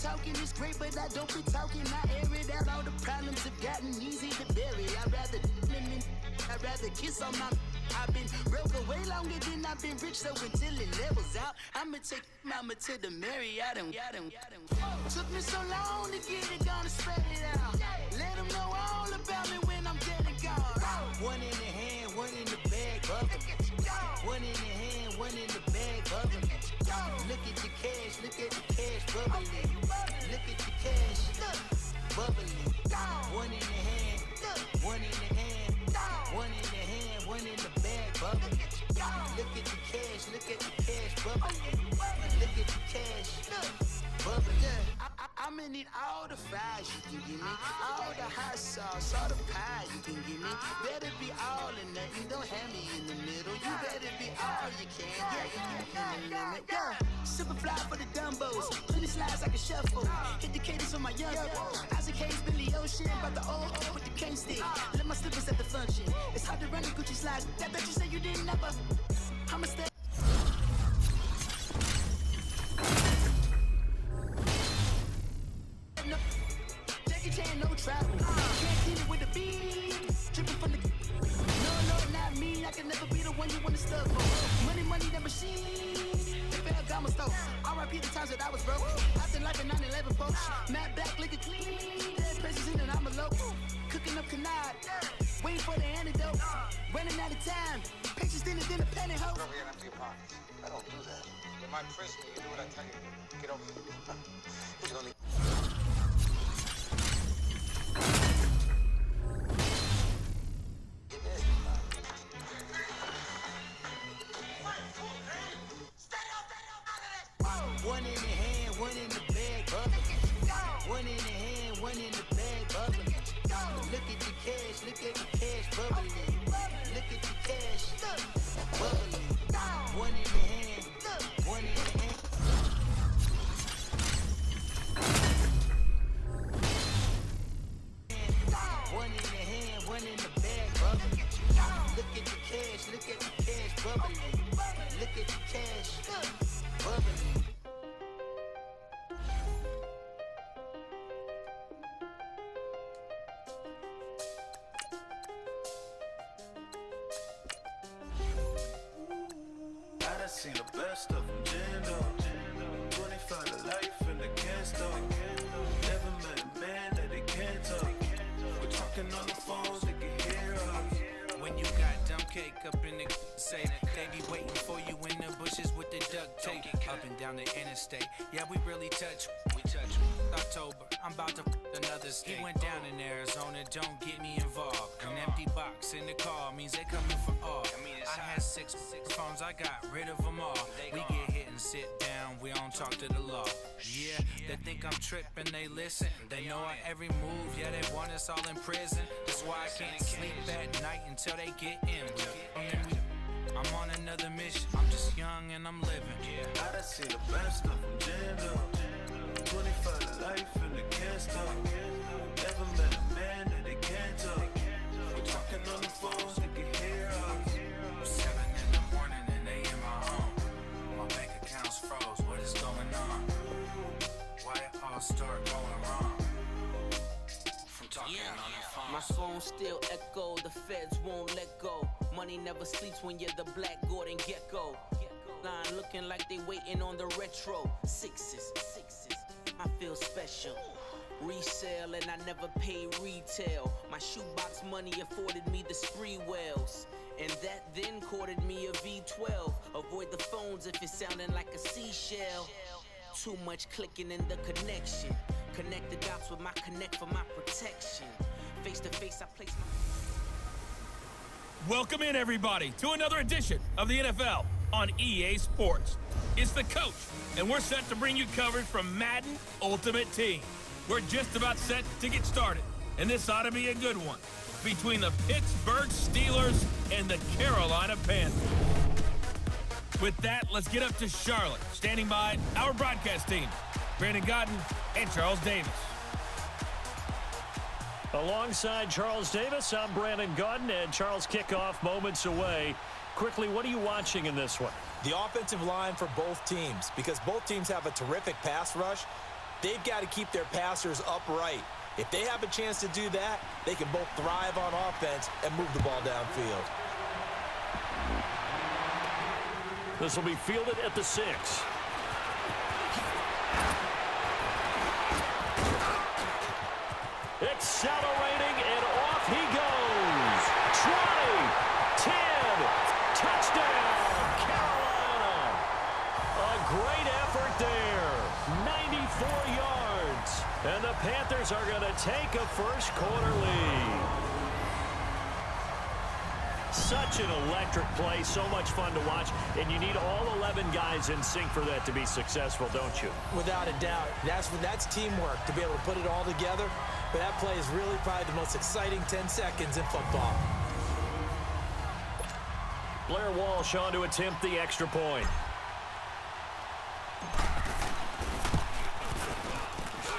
talking is great, but I don't be talking. I air it out. All the problems have gotten easy to bury. I'd rather kiss on my. I've been broke way longer than I've been rich, so until it levels out, I'ma take mama to the Marriott. Took me so long to get it, gonna spread it out. Let them know all about me when I'm dead and gone. One in the hand, one in the bag, bubbling. One in the hand, one in the bag, bubbling. Look at the cash, bubbling. Look at the cash, bubbling. One in the hand, one in the hand, one in the hand, one in the bag, bubbling. Look at the cash, bubbling. Look at the cash, bubbling. I'ma need all the fries you can give me, all the hot sauce, all the pie you can give me. Better be all or nothing, don't have me in the middle. You better be all you can, yeah. Super fly for the Dumbos, plenty slides like a shuffle. Hit the cadence on my young Isaac Hayes, Billy Ocean, about the old with the cane stick. Let my slippers at the function. It's hard to run the Gucci slides. I bet you say you didn't never. I'ma stay. No travel. Can't get it with the beat. Dripping from the. No, not me. I can never be the one you wanna stuff for. Money, that machine. If I got my stove. R.I.P. the times that I was broke. After life in 9/11 folks. Matte black, liquor clean. Dead places in and I'm alone. Cooking up canard. Waiting for the antidote. Running out of time. Patience thinner than a penny hoe. Get over here and empty your pockets. I don't do that. In my prison, you do what I tell you. Get over here. He's gonna. One in the hand, one in the bag, bubbling. One in the hand, one in the bag, bubbling. Look at the cash, bubbling. Look at the cash, bubbling. One in the hand, one in the hand. One in the hand, one in the bag, bubbling. Look at the cash, bubbling. Look at the cash, bubbling. I seen the best of them, Jando. 25 to life in the can't Never met a man that they can't talk. We're talking on the phones, they can hear us. When you got dumb cake up in the say, they be waiting for you in the bushes with the duct tape. Up and down the interstate, yeah, we really touch. We touch October, I'm about to another state. He went down in Arizona, don't get me involved. An empty box in the car means they coming for all. I had six phones, I got rid of them all. We get hit and sit down, we don't talk to the law. Yeah, they think I'm tripping, they listen. They know our every move, yeah, they want us all in prison. That's why I can't sleep at night until they get in. I'm on another mission, I'm just young and I'm living. I done seen the best of them, Jando. 25 to life in the can't Never met a man that they can't talk. We're talking on the phones, they can hear us. 7 in the morning and they in my home. My bank account's froze, what is going on? Why it all start going wrong? From talking on the phone. My phone still echo, the feds won't let go. Money never sleeps when you're the black Gordon Gecko. Line looking like they waiting on the retro. Sixes, I feel special. Resale and I never pay retail. My shoebox money afforded me the spree wells. And that then courted me a V12. Avoid the phones if it's sounding like a seashell. Too much clicking in the connection. Connect the dots with my connect for my protection. Face to face, I place my... Welcome in, everybody, to another edition of the NFL on EA Sports. It's the coach, and we're set to bring you coverage from Madden Ultimate Team. We're just about set to get started, and this ought to be a good one between the Pittsburgh Steelers and the Carolina Panthers. With that, let's get up to Charlotte, standing by our broadcast team, Brandon Godden and Charles Davis. Alongside Charles Davis, I'm Brandon Godden, and Charles, kickoff moments away. Quickly, what are you watching in this one? The offensive line for both teams, because both teams have a terrific pass rush. they've got to keep their passers upright. If they have a chance to do that, they can both thrive on offense and move the ball downfield. This will be fielded at the 6. Accelerating, and off he goes. 20, 10, touchdown, Carolina. A great effort there. 94 yards. And the Panthers are going to take a first quarter lead. Such an electric play, so much fun to watch, and you need all 11 guys in sync for that to be successful, don't you? Without a doubt. That's teamwork, to be able to put it all together. But that play is really probably the most exciting 10 seconds in football. Blair Walsh on to attempt the extra point.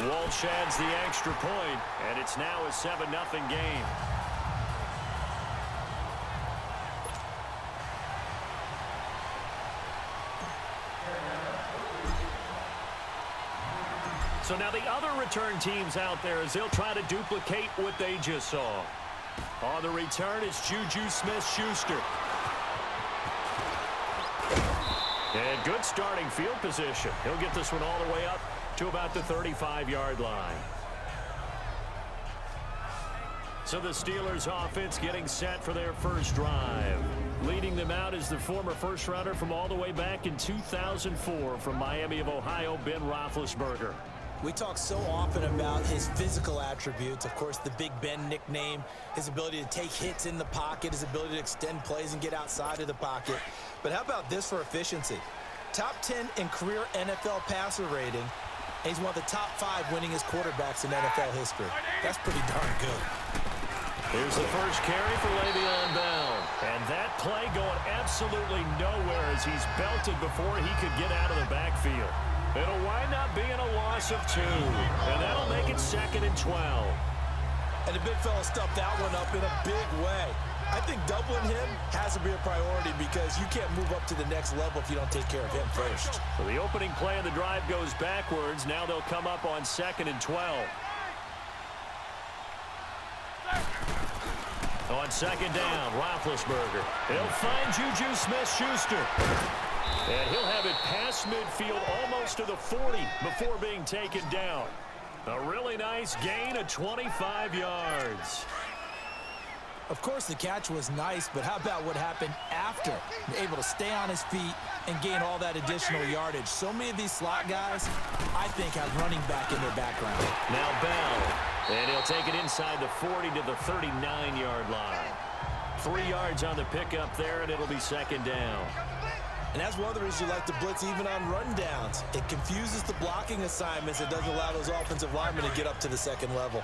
Walsh adds the extra point, and it's now a 7-0 game. So now the other return teams out there as they'll try to duplicate what they just saw. On the return, it's Juju Smith-Schuster. And good starting field position. He'll get this one all the way up to about the 35-yard line. So the Steelers offense getting set for their first drive. Leading them out is the former first-rounder from all the way back in 2004 from Miami of Ohio, Ben Roethlisberger. We talk so often about his physical attributes. Of course, the Big Ben nickname, his ability to take hits in the pocket, his ability to extend plays and get outside of the pocket. But how about this for efficiency? Top 10 in career NFL passer rating, and he's one of the top 5 winningest quarterbacks in NFL history. That's pretty darn good. Here's the first carry for Le'Veon Bell. And that play going absolutely nowhere as he's belted before he could get out of the backfield. It'll wind up being a loss of 2, and that'll make it 2nd and 12. And the big fella stuffed that one up in a big way. I think doubling him has to be a priority because you can't move up to the next level if you don't take care of him first. So the opening play of the drive goes backwards. Now they'll come up on 2nd and 12. On 2nd down, Roethlisberger. He'll find Juju Smith-Schuster. And he'll have it past midfield almost to the 40 before being taken down. A really nice gain of 25 yards. Of course, the catch was nice, but how about what happened after? Able to stay on his feet and gain all that additional yardage. So many of these slot guys, I think, have running back in their background. Now Bell, and he'll take it inside the 40 to the 39-yard line. 3 yards on the pickup there, and it'll be 2nd down. And that's one of the reasons you like to blitz even on rundowns. It confuses the blocking assignments. It doesn't allow those offensive linemen to get up to the 2nd level.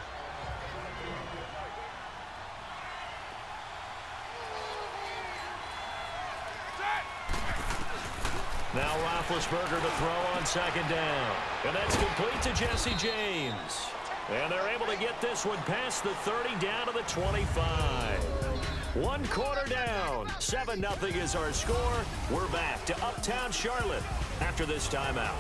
Now Roethlisberger to throw on 2nd down. And that's complete to Jesse James. And they're able to get this one past the 30 down to the 25. 1 quarter down. 7-0 is our score. We're back to Uptown Charlotte after this timeout.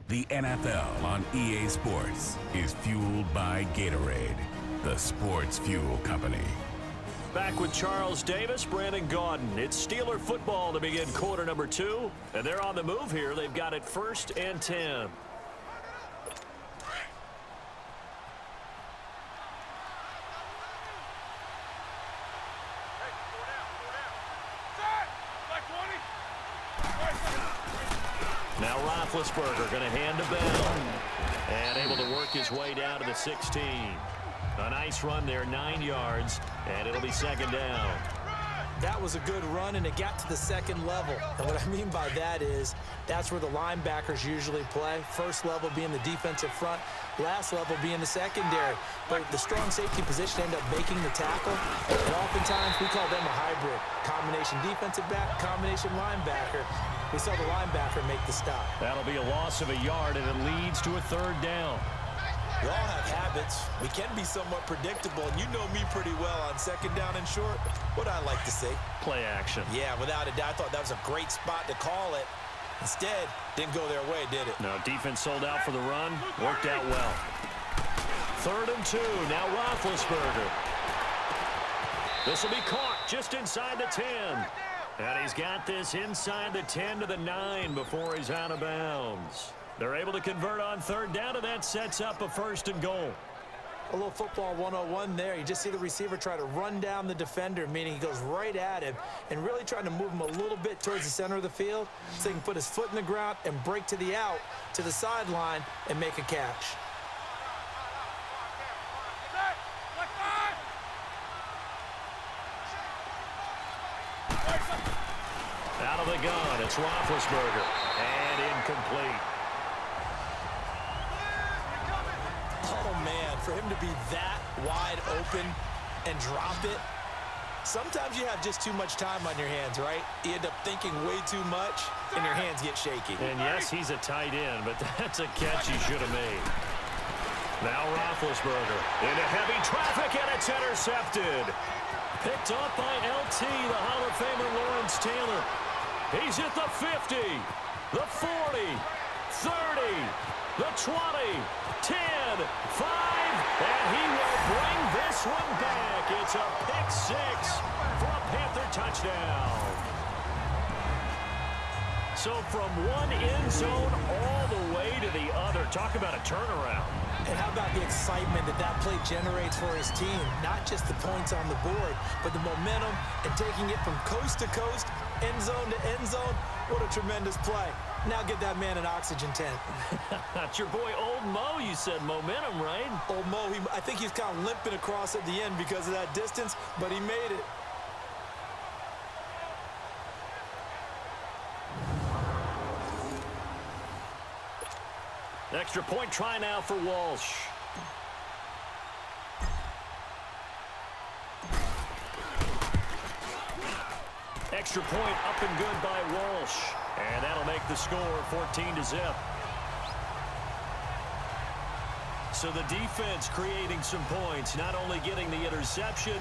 The NFL on EA Sports is fueled by Gatorade, the sports fuel company. Back with Charles Davis, Brandon Gaudin. It's Steeler football to begin quarter number 2. And they're on the move here. They've got it 1st and 10. Now Roethlisberger going to hand to Bell. And able to work his way down to the 16. A nice run there, 9 yards, and it'll be 2nd down. That was a good run, and it got to the 2nd level. And what I mean by that is that's where the linebackers usually play. First level being the defensive front, last level being the secondary. But the strong safety position ended up making the tackle. And oftentimes we call them a hybrid. Combination defensive back, combination linebacker. We saw the linebacker make the stop. That'll be a loss of a yard, and it leads to a 3rd down. We all have habits. We can be somewhat predictable, and you know me pretty well on second down and short. What I like to say? Play action. Yeah, without a doubt. I thought that was a great spot to call it. Instead, didn't go their way, did it? No, defense sold out for the run. Worked out well. 3rd and 2. Now Roethlisberger. This will be caught just inside the 10. And he's got this inside the 10 to the 9 before he's out of bounds. They're able to convert on 3rd down, and that sets up a 1st and goal. A little football 101 there. You just see the receiver try to run down the defender, meaning he goes right at him and really trying to move him a little bit towards the center of the field so he can put his foot in the ground and break to the out, to the sideline, and make a catch. Out of the gun, it's Roethlisberger. And incomplete. Oh, man, for him to be that wide open and drop it. Sometimes you have just too much time on your hands, right? You end up thinking way too much, and your hands get shaky. And yes, he's a tight end, but that's a catch he should have made. Now Roethlisberger into heavy traffic, and it's intercepted. Picked up by LT, the Hall of Famer Lawrence Taylor. He's at the 50, the 40, 30, the 20, 10, 5, and he will bring this one back. It's a pick 6 for a Panther touchdown. So from one end zone all the way to the other. Talk about a turnaround. And how about the excitement that that play generates for his team? Not just the points on the board, but the momentum and taking it from coast to coast, end zone to end zone. What a tremendous play. Now get that man an oxygen tent. That's your boy Old Mo. You said momentum, right? Old Mo, I think he's kind of limping across at the end because of that distance, but he made it. Extra point try now for Walsh. Extra point up and good by Walsh. And that'll make the score 14-0. So the defense creating some points, not only getting the interception,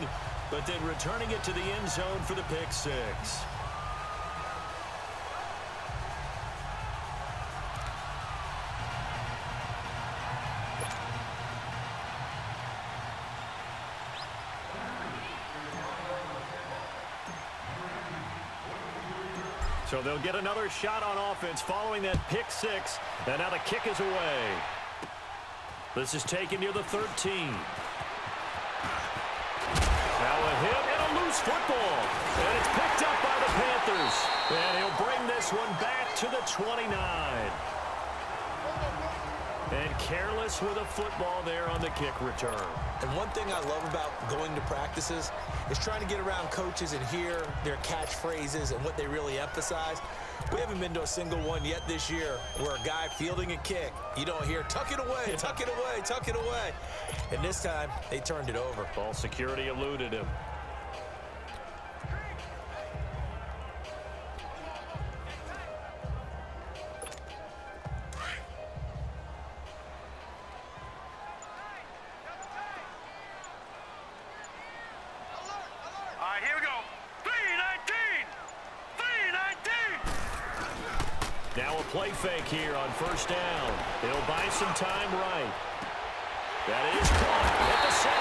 but then returning it to the end zone for the pick 6. So they'll get another shot on offense following that pick 6. And now the kick is away. This is taken near the 13. Now a hit and a loose football. And it's picked up by the Panthers. And he'll bring this one back to the 29. And careless with a football there on the kick return. And one thing I love about going to practices is trying to get around coaches and hear their catchphrases and what they really emphasize. We haven't been to a single one yet this year where a guy fielding a kick, you don't hear, tuck it away, tuck it away, tuck it away. And this time, they turned it over. Ball security eluded him. Now a play fake here on 1st down. They'll buy some time right. That is caught at the 7.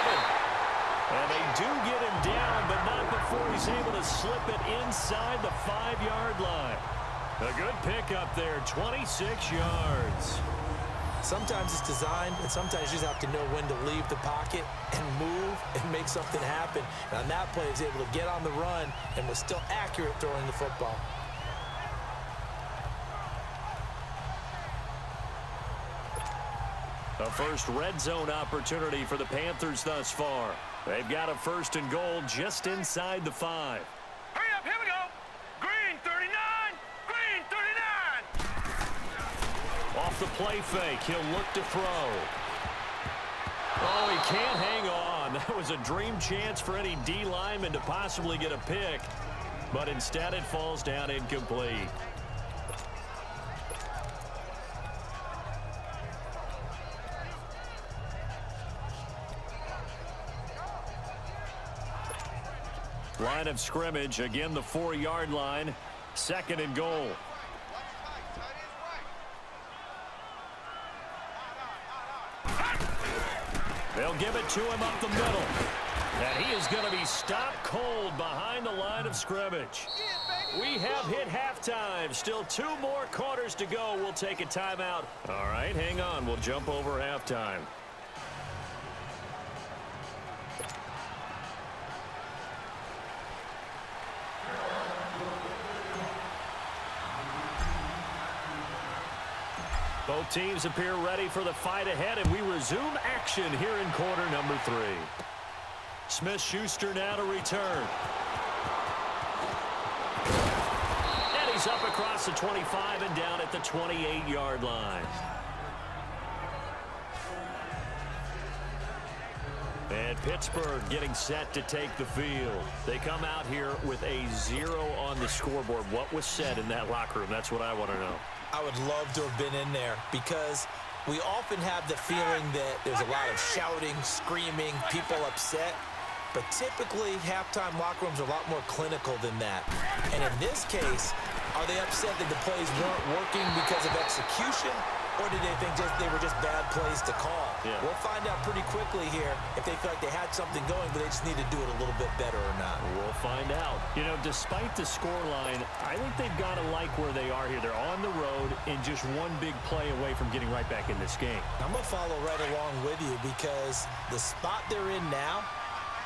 And they do get him down, but not before he's able to slip it inside the 5-yard line. A good pickup there, 26 yards. Sometimes it's designed, and sometimes you just have to know when to leave the pocket and move and make something happen. And on that play, he was able to get on the run and was still accurate throwing the football. A first red zone opportunity for the Panthers thus far. They've got a 1st and goal just inside the 5. Hurry up, here we go. Green 39, green 39. Off the play fake, he'll look to throw. Oh, he can't hang on. That was a dream chance for any D lineman to possibly get a pick, but instead it falls down incomplete. Line of scrimmage, again the 4-yard line, 2nd and goal. They'll give it to him up the middle. And he is going to be stopped cold behind the line of scrimmage. We have hit halftime. Still 2 more quarters to go. We'll take a timeout. All right, hang on. We'll jump over halftime. Both teams appear ready for the fight ahead, and we resume action here in quarter number 3. Smith-Schuster now to return. And he's up across the 25 and down at the 28-yard line. And Pittsburgh getting set to take the field. They come out here with a 0 on the scoreboard. What was said in that locker room? That's what I want to know. I would love to have been in there because we often have the feeling that there's a lot of shouting, screaming, people upset. But typically, halftime locker rooms are a lot more clinical than that. And in this case, are they upset that the plays weren't working because of execution? Or did they think they were just bad plays to call? Yeah. We'll find out pretty quickly here if they feel like they had something going, but they just need to do it a little bit better or not. We'll find out. You know, despite the scoreline, I think they've got to like where they are here. They're on the road and just one big play away from getting right back in this game. I'm going to follow right along with you because the spot they're in now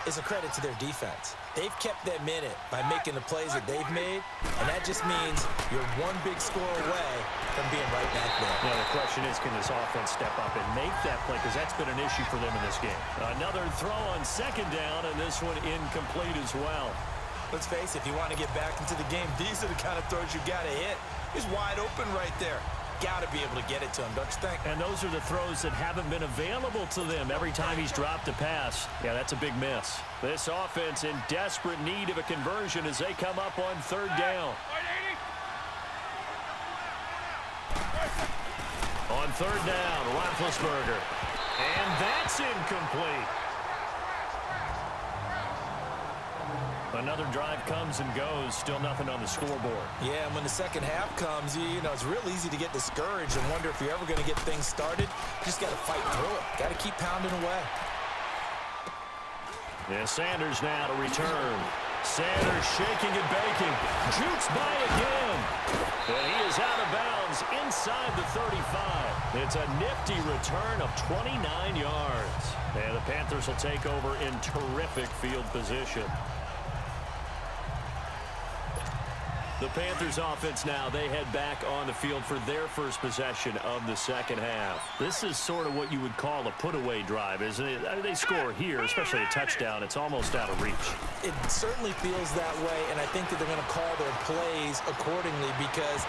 is a credit to their defense. They've kept them in it by making the plays that they've made, and that just means you're one big score away from being right back there. Now the question is, can this offense step up and make that play? Because that's been an issue for them in this game. Another throw on 2nd down, and this one incomplete as well. Let's face it, if you want to get back into the game, these are the kind of throws you got to hit. He's wide open right there. Got to be able to get it to him, don't you think? And those are the throws that haven't been available to them every time he's dropped a pass. Yeah, that's a big miss. This offense in desperate need of a conversion as they come up on 3rd down. On 3rd down, Roethlisberger. And that's incomplete. Another drive comes and goes. Still nothing on the scoreboard. Yeah, and when the second half comes, you know, it's real easy to get discouraged and wonder if you're ever going to get things started. You just got to fight through it. Got to keep pounding away. Yeah, Sanders now to return. Sanders shaking and baking. Jukes by again. And he is out of bounds inside the 35. It's a nifty return of 29 yards. And the Panthers will take over in terrific field position. The Panthers offense now, they head back on the field for their first possession of the second half. This is sort of what you would call a put-away drive, isn't it? I mean, they score here, especially a touchdown. It's almost out of reach. It certainly feels that way, and I think that they're going to call their plays accordingly because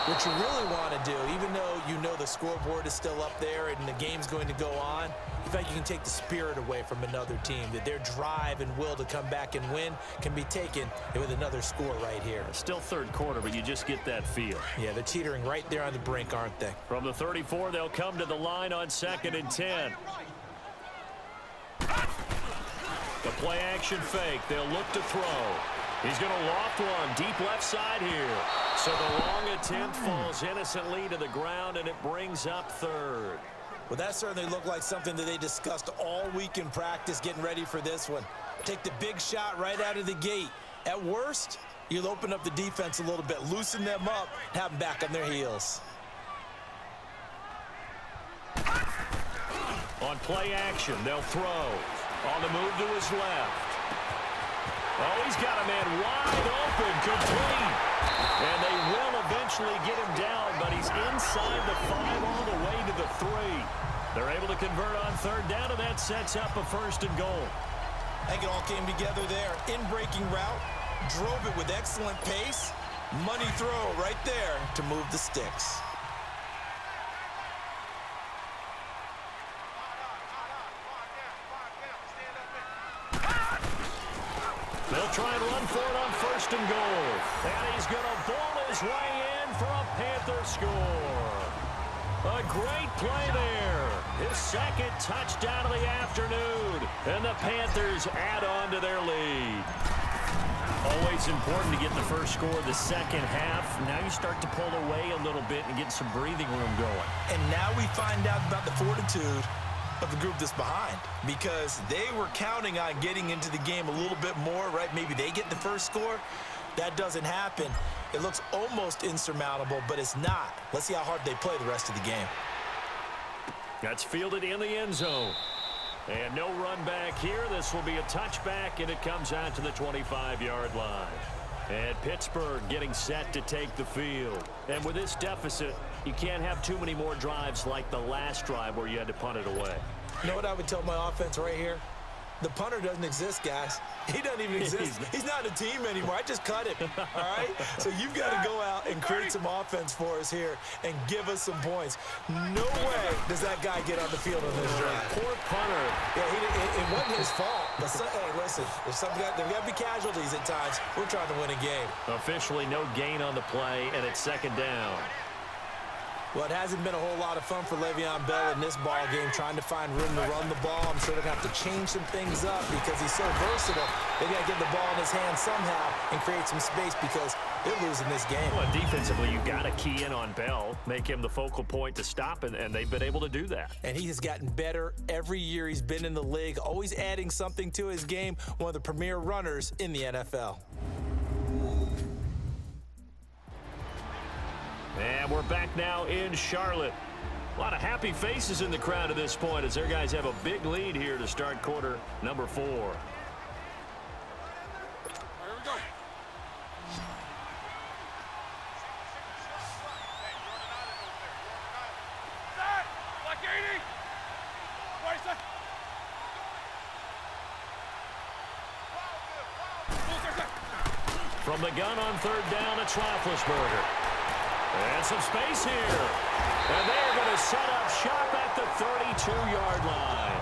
what you really want to do, even though you know the scoreboard is still up there and the game's going to go on, in fact, you can take the spirit away from another team, that their drive and will to come back and win can be taken with another score right here. Still 3rd quarter, but you just get that feel. Yeah, they're teetering right there on the brink, aren't they? From the 34, they'll come to the line on 2nd and 10. The play action fake. They'll look to throw. He's going to loft one deep left side here. So the long attempt falls innocently to the ground, and it brings up 3rd. Well, that certainly looked like something that they discussed all week in practice getting ready for this one. Take the big shot right out of the gate. At worst, you'll open up the defense a little bit, loosen them up, have them back on their heels. On play action, they'll throw. On the move to his left. Oh, he's got a man wide open, complete. And they will eventually get him down, but he's inside the 5 all the way to the 3. They're able to convert on 3rd down, and that sets up a 1st and goal. I think it all came together there. In-breaking route, drove it with excellent pace. Money throw right there to move the sticks. They'll try and run for it on 1st and goal. And he's going to ball his way in for a Panther score. A great play there. His 2nd touchdown of the afternoon. And the Panthers add on to their lead. Always important to get the first score of the second half. Now you start to pull away a little bit and get some breathing room going. And now we find out about the fortitude of the group that's behind, because they were counting on getting into the game a little bit more, right? Maybe they get the first score. That doesn't happen. It looks almost insurmountable, but it's not. Let's see how hard they play the rest of the game. That's fielded in the end zone. And no run back here. This will be a touchback, and it comes out to the 25-yard line. And Pittsburgh getting set to take the field. And with this deficit, you can't have too many more drives like the last drive where you had to punt it away. You know what I would tell my offense right here? The punter doesn't exist, guys. He doesn't even exist. He's not a team anymore. I just cut him, all right? So you've got to go out and create some offense for us here and give us some points. No way does that guy get on the field on this drive. Poor punter. Yeah, it wasn't his fault. But hey, listen, there's got to be casualties at times. We're trying to win a game. Officially no gain on the play, and it's second down. Well, it hasn't been a whole lot of fun for Le'Veon Bell in this ball game, trying to find room to run the ball. I'm sure they're going to have to change some things up because he's so versatile. They got to get the ball in his hands somehow and create some space because they're losing this game. Well, defensively, you've got to key in on Bell, make him the focal point to stop, and they've been able to do that. And he has gotten better every year he's been in the league, always adding something to his game, one of the premier runners in the NFL. And we're back now in Charlotte. A lot of happy faces in the crowd at this point as their guys have a big lead here to start quarter number 4. Here we go. Like 80. From the gun on third down, it's Roethlisberger. And some space here. And they're going to set up shop at the 32-yard line.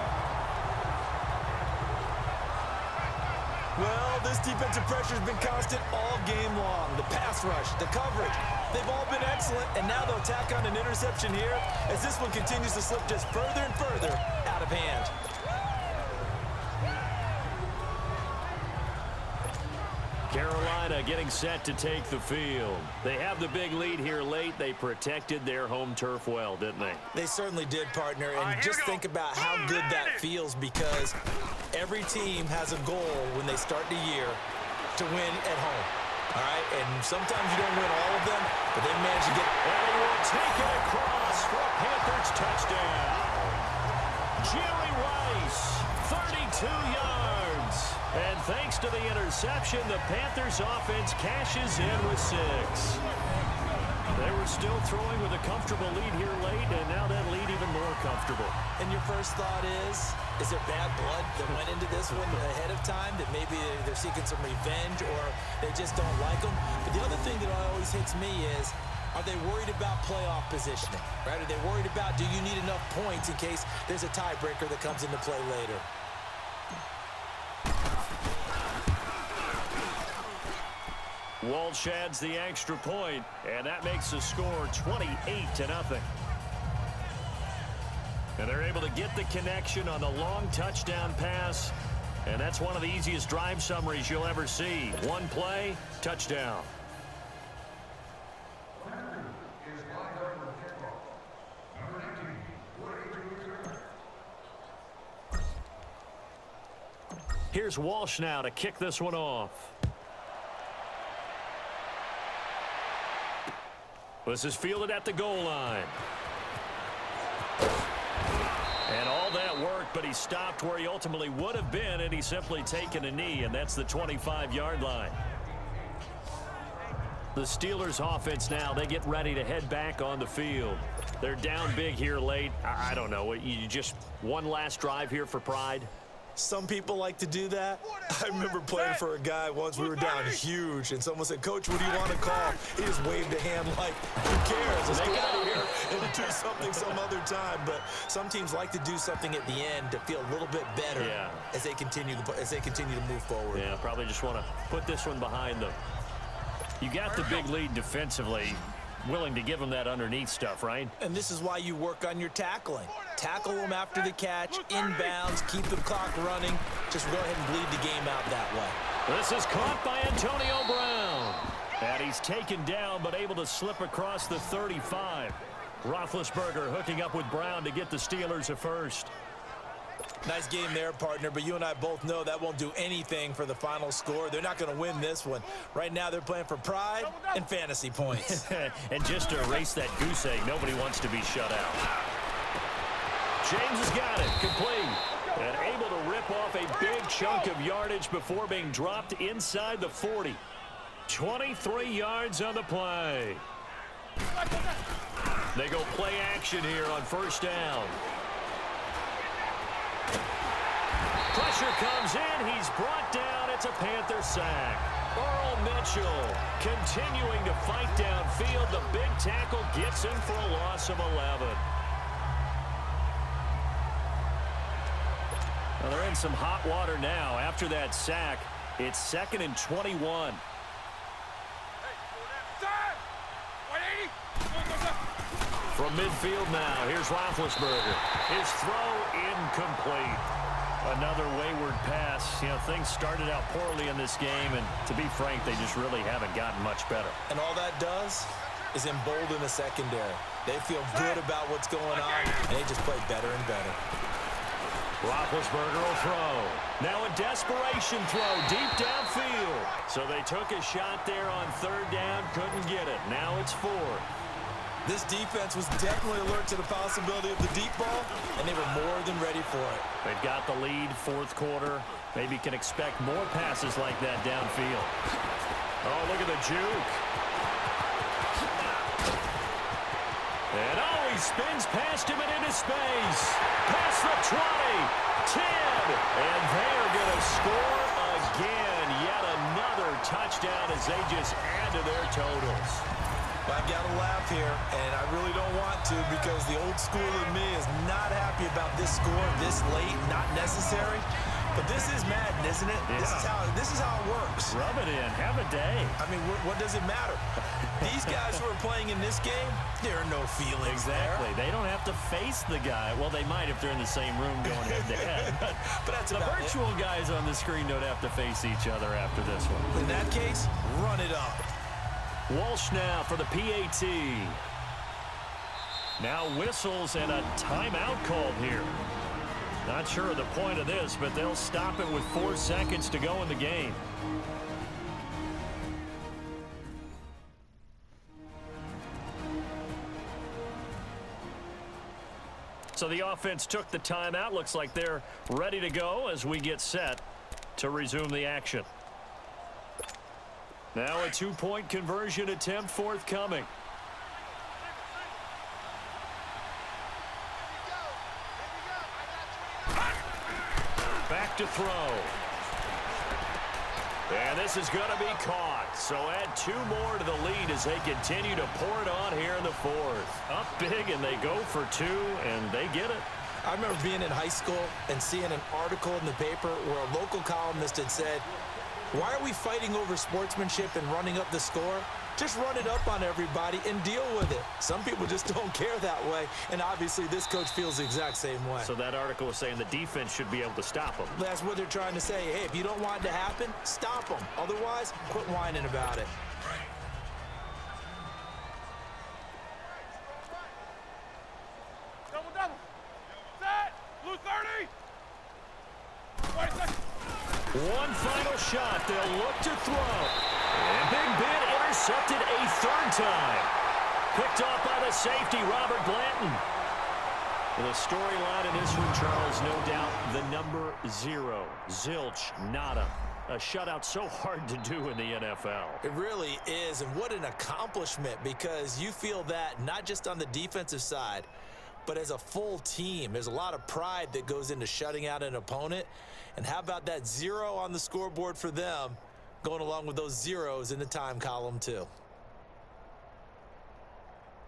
Well, this defensive pressure has been constant all game long. The pass rush, the coverage, they've all been excellent. And now they'll tack on an interception here as this one continues to slip just further and further out of hand. Carolina getting set to take the field. They have the big lead here late. They protected their home turf well, didn't they? They certainly did, partner. And just think about how good that feels, because every team has a goal when they start the year to win at home. All right? And sometimes you don't win all of them, but they manage to get... And he will take it across for a Panthers touchdown. Jerry Rice, 32 yards. And thanks to the interception, the Panthers offense cashes in with 6. They were still throwing with a comfortable lead here late, and now that lead even more comfortable. And your first thought is there bad blood that went into this one ahead of time, that maybe they're seeking some revenge or they just don't like them? But the other thing that always hits me is, are they worried about playoff positioning, right? Are they worried about, do you need enough points in case there's a tiebreaker that comes into play later? Walsh adds the extra point, and that makes the score 28-0. And they're able to get the connection on the long touchdown pass, and that's one of the easiest drive summaries you'll ever see. One play, touchdown. Here's Walsh now to kick this one off. This is fielded at the goal line. And all that worked, but he stopped where he ultimately would have been, and he's simply taken a knee, and that's the 25-yard line. The Steelers offense now, they get ready to head back on the field. They're down big here late. I don't know. You just one last drive here for pride? Some people like to do that. I remember playing for a guy once. We were down huge, and someone said, "Coach, what do you want to call?" He just waved a hand like, who cares? Let's get out of here and do something some other time. But some teams like to do something at the end to feel a little bit better as they continue to move forward. Yeah, probably just want to put this one behind them. You got the big lead defensively. Willing to give them that underneath stuff, right? And this is why you work on your tackling. Tackle them after the catch, inbounds, keep the clock running. Just go ahead and bleed the game out that way. This is caught by Antonio Brown. And he's taken down but able to slip across the 35. Roethlisberger hooking up with Brown to get the Steelers a first. Nice game there, partner, but you and I both know that won't do anything for the final score. They're not going to win this one. Right now, they're playing for pride and fantasy points. And just to erase that goose egg, nobody wants to be shut out. James has got it, complete. And able to rip off a big chunk of yardage before being dropped inside the 40. 23 yards on the play. They go play action here on first down. Pressure comes in. He's brought down. It's a Panther sack. Earl Mitchell continuing to fight downfield. The big tackle gets him for a loss of 11. Well, they're in some hot water now. After that sack, it's 2nd and 21. From midfield now, here's Roethlisberger. His throw incomplete. Another wayward pass. You know, things started out poorly in this game, and to be frank, they just really haven't gotten much better. And all that does is embolden the secondary. They feel good about what's going on, and they just play better and better. Roethlisberger will throw. Now a desperation throw deep downfield. So they took a shot there on 3rd down, couldn't get it. Now it's 4th. This defense was definitely alert to the possibility of the deep ball, and they were more than ready for it. They've got the lead, 4th quarter. Maybe can expect more passes like that downfield. Oh, look at the juke. And he spins past him and into space. Past the 20, 10, and they are going to score again. Yet another touchdown as they just add to their totals. I've got to laugh here, and I really don't want to because the old school in me is not happy about this score this late, not necessary. But this is Madden, isn't it? Yeah. This is how it works. Rub it in. Have a day. I mean, what does it matter? These guys who are playing in this game, there are no feelings exactly. there. They don't have to face the guy. Well, they might if they're in the same room going head-to-head. But that's the virtual guys on the screen don't have to face each other after this one. In that case, run it up. Walsh now for the PAT. Now whistles and a timeout called here. Not sure of the point of this, but they'll stop it with 4 seconds to go in the game. So the offense took the timeout. Looks like they're ready to go as we get set to resume the action. Now a 2-point conversion attempt forthcoming. Back to throw. And this is going to be caught. So add 2 more to the lead as they continue to pour it on here in the 4th. Up big, and they go for 2, and they get it. I remember being in high school and seeing an article in the paper where a local columnist had said, "Why are we fighting over sportsmanship and running up the score? Just run it up on everybody and deal with it." Some people just don't care that way, and obviously this coach feels the exact same way. So that article is saying the defense should be able to stop them. That's what they're trying to say. Hey, if you don't want it to happen, stop them. Otherwise, quit whining about it. Double. Set. Blue 30. 20 seconds. One final shot. They'll look to throw. And Big Ben intercepted a 3rd time. Picked off by the safety, Robert Blanton. The storyline in this one, Charles, no doubt the number 0. Zilch, nada. A shutout so hard to do in the NFL. It really is, and what an accomplishment, because you feel that not just on the defensive side, but as a full team. There's a lot of pride that goes into shutting out an opponent. And how about that 0 on the scoreboard for them, going along with those zeros in the time column too.